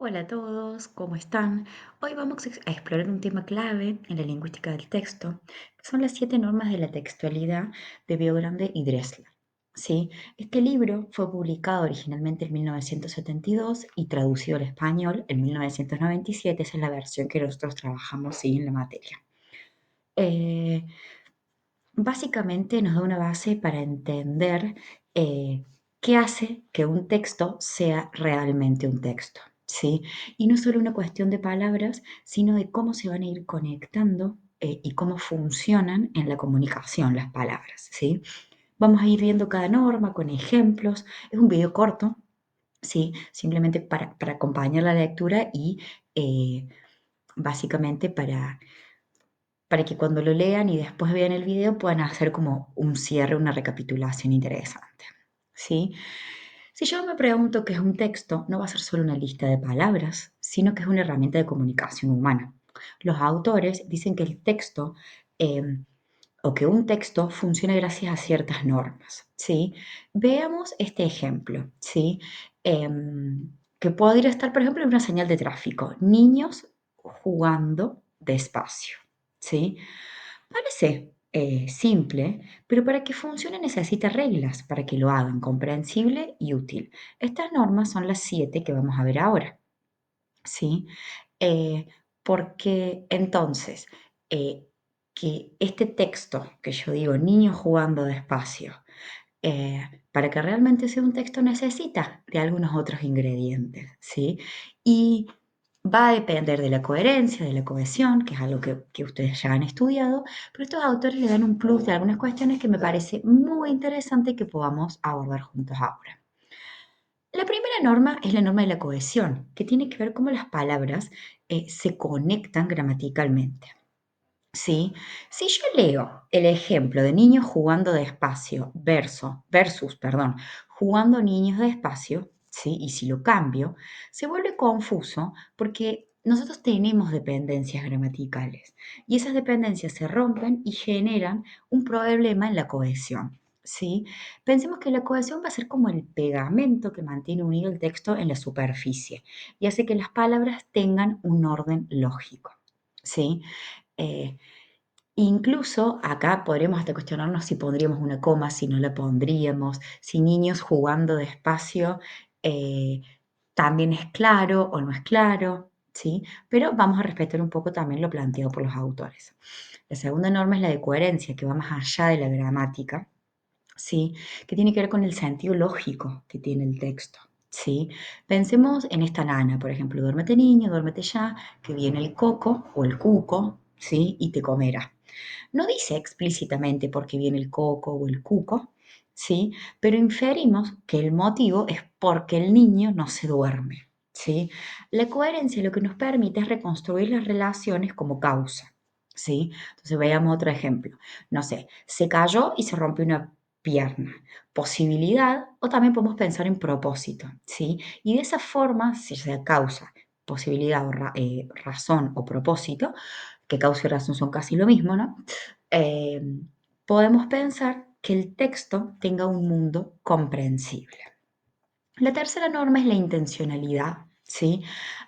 Hola a todos, ¿cómo están? Hoy vamos a explorar un tema clave en la lingüística del texto, que son las 7 normas de la textualidad de Biogrande y Dressler. ¿Sí? Este libro fue publicado originalmente en 1972 y traducido al español en 1997. Esa es la versión que nosotros trabajamos, ¿sí?, en la materia. Eh, Básicamente nos da una base para entender qué hace que un texto sea realmente un texto, ¿sí? Y no solo una cuestión de palabras, sino de cómo se van a ir conectando y cómo funcionan en la comunicación las palabras, ¿sí? Vamos a ir viendo cada norma con ejemplos. Es un video corto, ¿sí? Simplemente para acompañar la lectura y eh, básicamente para que cuando lo lean y después vean el video puedan hacer como un cierre, una recapitulación interesante, ¿sí? Si yo me pregunto qué es un texto, no va a ser solo una lista de palabras, sino que es una herramienta de comunicación humana. Los autores dicen que el texto o que un texto funciona gracias a ciertas normas, ¿sí? Veamos este ejemplo, ¿sí? Que podría estar, por ejemplo, en una señal de tráfico. Niños jugando despacio, ¿sí? Parece simple, pero para que funcione necesita reglas para que lo hagan comprensible y útil. Estas normas son las 7 que vamos a ver ahora, ¿sí? Eh, Porque entonces, eh, que este texto que yo digo, niños jugando despacio, para que realmente sea un texto necesita de algunos otros ingredientes, ¿sí? Y va a depender de la coherencia, de la cohesión, que es algo que ustedes ya han estudiado, pero estos autores le dan un plus de algunas cuestiones que me parece muy interesante que podamos abordar juntos ahora. La primera norma es la norma de la cohesión, que tiene que ver cómo las palabras se conectan gramaticalmente. ¿Sí? Si yo leo el ejemplo de niños jugando despacio versus, jugando niños despacio, ¿sí? Y si lo cambio, se vuelve confuso porque nosotros tenemos dependencias gramaticales y esas dependencias se rompen y generan un problema en la cohesión, ¿sí? Pensemos que la cohesión va a ser como el pegamento que mantiene unido el texto en la superficie y hace que las palabras tengan un orden lógico, ¿sí? Eh, Incluso acá podríamos hasta cuestionarnos si pondríamos una coma, si no la pondríamos, si niños jugando despacio eh, también es claro o no es claro, ¿sí? Pero vamos a respetar un poco también lo planteado por los autores. La segunda norma es la de coherencia, que va más allá de la gramática, ¿sí? Que tiene que ver con el sentido lógico que tiene el texto, ¿sí? Pensemos en esta nana, por ejemplo, duérmete niño, duérmete ya, que viene el coco o el cuco, ¿sí? Y te comerá. No dice explícitamente por qué viene el coco o el cuco, ¿sí? Pero inferimos que el motivo es porque el niño no se duerme, ¿sí? La coherencia lo que nos permite es reconstruir las relaciones como causa, ¿sí? Entonces veamos otro ejemplo. No sé, se cayó y se rompió una pierna. Posibilidad, o también podemos pensar en propósito, ¿sí? Y de esa forma, si sea causa, posibilidad o razón o propósito, que causa y razón son casi lo mismo, ¿no? Eh, Podemos pensar que el texto tenga un mundo comprensible. La tercera norma es la intencionalidad, ¿sí?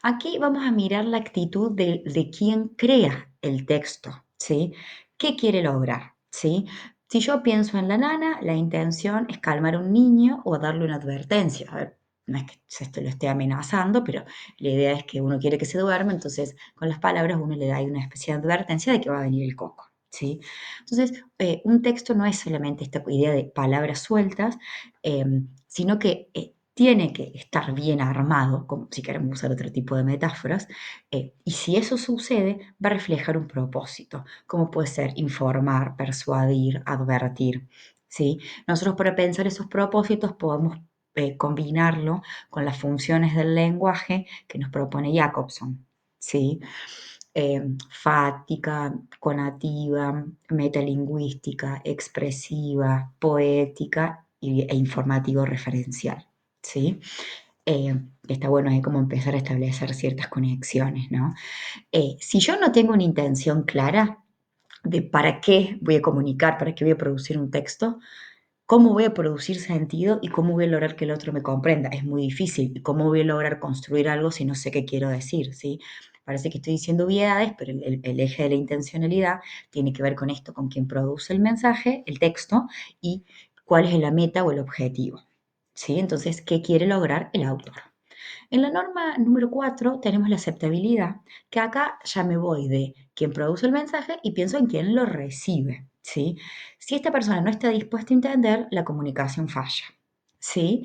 Aquí vamos a mirar la actitud de quien crea el texto, ¿sí? ¿Qué quiere lograr, ¿sí? Si yo pienso en la nana, la intención es calmar a un niño o darle una advertencia. A ver, no es que se lo esté amenazando, pero la idea es que uno quiere que se duerma, entonces con las palabras uno le da ahí una especie de advertencia de que va a venir el coco, ¿sí? Entonces, un texto no es solamente esta idea de palabras sueltas, sino que tiene que estar bien armado, como si queremos usar otro tipo de metáforas, y si eso sucede, va a reflejar un propósito, como puede ser informar, persuadir, advertir, ¿sí? Nosotros para pensar esos propósitos podemos combinarlo con las funciones del lenguaje que nos propone Jacobson, ¿sí? Fáctica, conativa, metalingüística, expresiva, poética e informativo referencial, ¿sí? Está bueno ahí como empezar a establecer ciertas conexiones, ¿no? Si yo no tengo una intención clara de para qué voy a comunicar, para qué voy a producir un texto, ¿cómo voy a producir sentido y cómo voy a lograr que el otro me comprenda? Es muy difícil. ¿Y cómo voy a lograr construir algo si no sé qué quiero decir? ¿Sí? Parece que estoy diciendo obviedades, pero el eje de la intencionalidad tiene que ver con esto, con quien produce el mensaje, el texto, y cuál es la meta o el objetivo. ¿Sí? Entonces, ¿qué quiere lograr el autor? En la norma número 4 tenemos la aceptabilidad, que acá ya me voy de quien produce el mensaje y pienso en quien lo recibe, ¿sí? Si esta persona no está dispuesta a entender, la comunicación falla, ¿sí?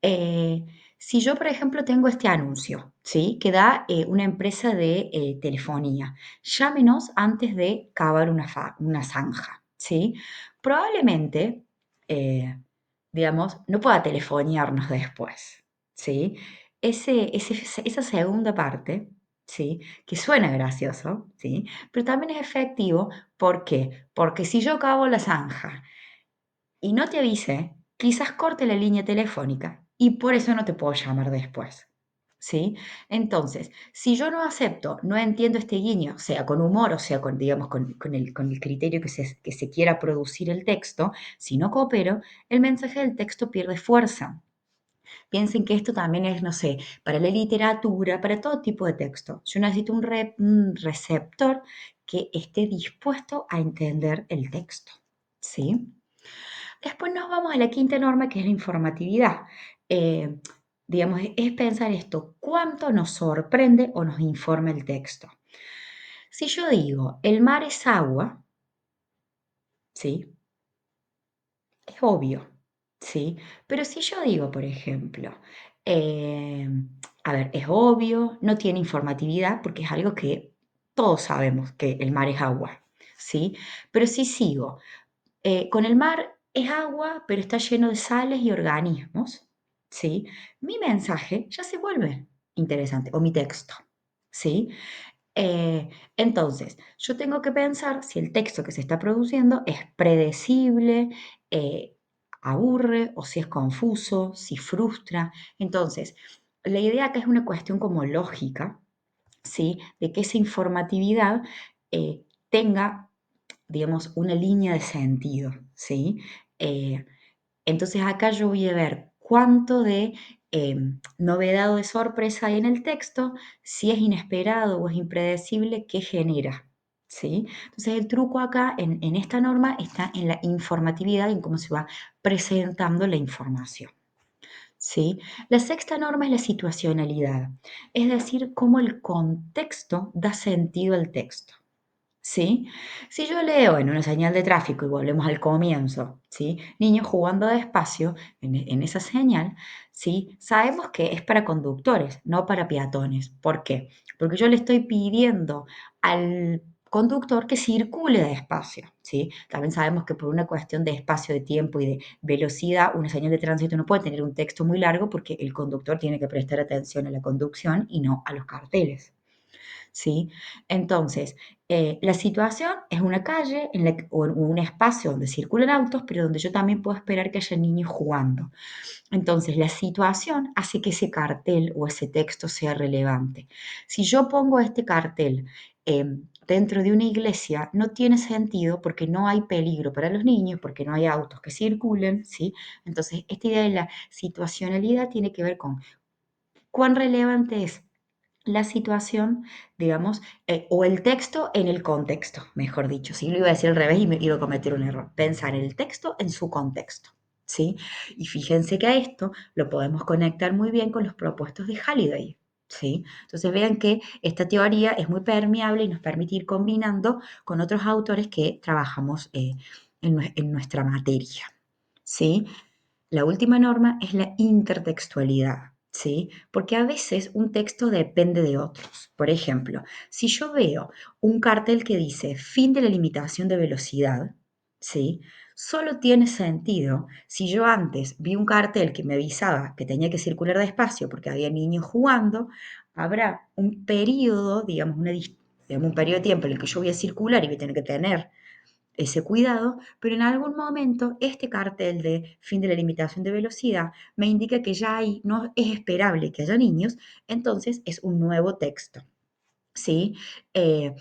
Eh, si yo, por ejemplo, tengo este anuncio, ¿sí? Que da una empresa de telefonía, llámenos antes de cavar una zanja, ¿sí? Probablemente, eh, digamos, no pueda telefonearnos después, ¿sí? Esa segunda parte, ¿sí? Que suena gracioso, ¿sí? Pero también es efectivo, ¿por qué? Porque si yo cavo la zanja y no te avise, quizás corte la línea telefónica y por eso no te puedo llamar después, ¿sí? Entonces, si yo no acepto, no entiendo este guiño, sea con humor o sea con, digamos, con el criterio que se quiera producir el texto, si no coopero, el mensaje del texto pierde fuerza. Piensen que esto también es, no sé, para la literatura, para todo tipo de texto. Yo necesito un receptor que esté dispuesto a entender el texto, ¿sí? Después nos vamos a la quinta norma, que es la informatividad. Eh, digamos, es pensar esto, ¿cuánto nos sorprende o nos informa el texto? Si yo digo, el mar es agua, ¿sí? Es obvio, ¿sí? Pero si yo digo, por ejemplo, eh, a ver, es obvio, no tiene informatividad porque es algo que todos sabemos que el mar es agua, ¿sí? Pero si sigo, con el mar es agua, pero está lleno de sales y organismos, ¿sí? Mi mensaje ya se vuelve interesante, o mi texto, ¿sí? Entonces, yo tengo que pensar si el texto que se está produciendo es predecible, eh, aburre o si es confuso, si frustra. Entonces, la idea acá es una cuestión como lógica, ¿sí? De que esa informatividad tenga, digamos, una línea de sentido, ¿sí? Eh, entonces acá yo voy a ver cuánto de novedad o de sorpresa hay en el texto, si es inesperado o es impredecible, qué genera. ¿Sí? Entonces el truco acá en esta norma está en la informatividad, en cómo se va presentando la información. ¿Sí? La sexta norma es la situacionalidad, es decir, cómo el contexto da sentido al texto. ¿Sí? Si yo leo en una señal de tráfico, y volvemos al comienzo, ¿sí? Niños jugando despacio en esa señal, ¿sí? Sabemos que es para conductores, no para peatones. ¿Por qué? Porque yo le estoy pidiendo al conductor que circule despacio, ¿sí? También sabemos que por una cuestión de espacio, de tiempo y de velocidad, una señal de tránsito no puede tener un texto muy largo porque el conductor tiene que prestar atención a la conducción y no a los carteles. ¿Sí? Entonces, la situación es una calle o un espacio donde circulan autos, pero donde yo también puedo esperar que haya niños jugando. Entonces, la situación hace que ese cartel o ese texto sea relevante. Si yo pongo este cartel dentro de una iglesia, no tiene sentido porque no hay peligro para los niños, porque no hay autos que circulen, ¿sí? Entonces, esta idea de la situacionalidad tiene que ver con cuán relevante es la situación, digamos, o el texto en el contexto, mejor dicho. Si lo iba a decir al revés y me iba a cometer un error. Pensar el texto en su contexto, ¿sí? Y fíjense que a esto lo podemos conectar muy bien con los propuestos de Halliday, ¿sí? Entonces vean que esta teoría es muy permeable y nos permite ir combinando con otros autores que trabajamos en nuestra materia, ¿sí? La última norma es la intertextualidad, ¿sí? Porque a veces un texto depende de otros. Por ejemplo, si yo veo un cartel que dice fin de la limitación de velocidad, ¿sí? Solo tiene sentido si yo antes vi un cartel que me avisaba que tenía que circular despacio porque había niños jugando, habrá un periodo, digamos, digamos, un periodo de tiempo en el que yo voy a circular y voy a tener que tener ese cuidado, pero en algún momento este cartel de fin de la limitación de velocidad me indica que ya ahí no es esperable que haya niños, entonces es un nuevo texto, ¿sí? Eh,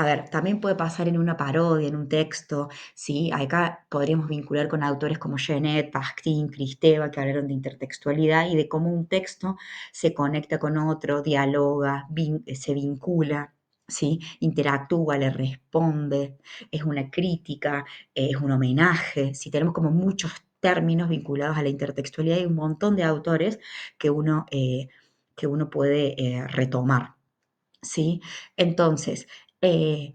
A ver, también puede pasar en una parodia, en un texto, ¿sí? Acá podríamos vincular con autores como Genet, Pasquin, Kristeva, que hablaron de intertextualidad y de cómo un texto se conecta con otro, dialoga, se vincula, ¿sí? Interactúa, le responde, es una crítica, es un homenaje, ¿sí? Tenemos como muchos términos vinculados a la intertextualidad y un montón de autores que uno puede retomar, ¿sí? Entonces, eh,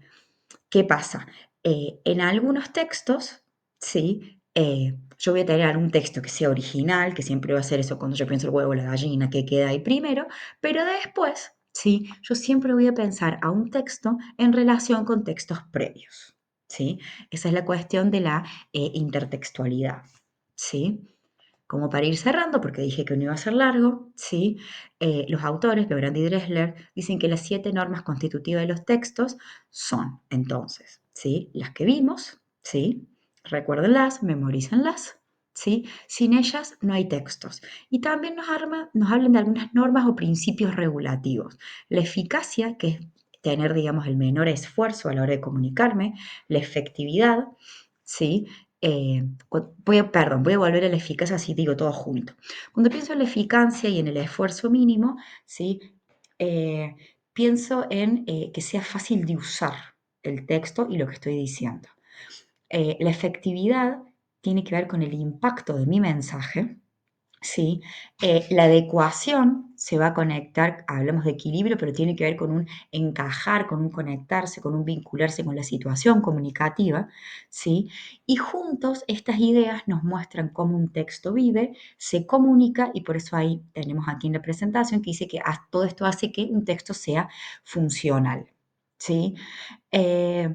¿qué pasa? En algunos textos, ¿sí? Yo voy a tener algún texto que sea original, que siempre va a ser eso cuando yo pienso el huevo o la gallina, que queda ahí primero, pero después, ¿sí? Yo siempre voy a pensar a un texto en relación con textos previos, ¿sí? Esa es la cuestión de la intertextualidad, ¿sí? Como para ir cerrando, porque dije que no iba a ser largo, ¿sí? Los autores, Legrand y Dressler, dicen que las 7 normas constitutivas de los textos son, entonces, ¿sí? Las que vimos, ¿sí? Recuérdenlas, memorícenlas, ¿sí? Sin ellas no hay textos. Y también nos hablan de algunas normas o principios regulativos. La eficacia, que es tener, digamos, el menor esfuerzo a la hora de comunicarme, la efectividad, ¿sí? Voy a volver a la eficacia, así digo todo junto. Cuando pienso en la eficacia y en el esfuerzo mínimo, ¿sí? Eh, pienso en que sea fácil de usar el texto y lo que estoy diciendo. La efectividad tiene que ver con el impacto de mi mensaje, ¿sí? La adecuación se va a conectar, hablamos de equilibrio, pero tiene que ver con un encajar, con un conectarse, con un vincularse con la situación comunicativa, ¿sí? Y juntos estas ideas nos muestran cómo un texto vive, se comunica y por eso ahí tenemos aquí en la presentación que dice que todo esto hace que un texto sea funcional, ¿sí? Eh,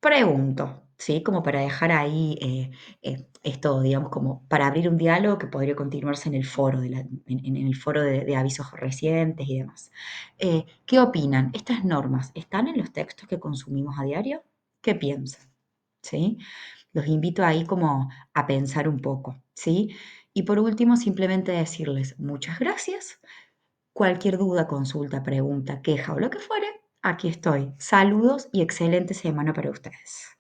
Pregunto, ¿sí? Como para dejar ahí esto, digamos, como para abrir un diálogo que podría continuarse en el foro, en el foro de avisos recientes y demás. ¿Qué opinan? ¿Estas normas están en los textos que consumimos a diario? ¿Qué piensan? ¿Sí? Los invito ahí como a pensar un poco, ¿sí? Y por último, simplemente decirles muchas gracias. Cualquier duda, consulta, pregunta, queja o lo que fuere, aquí estoy. Saludos y excelente semana para ustedes.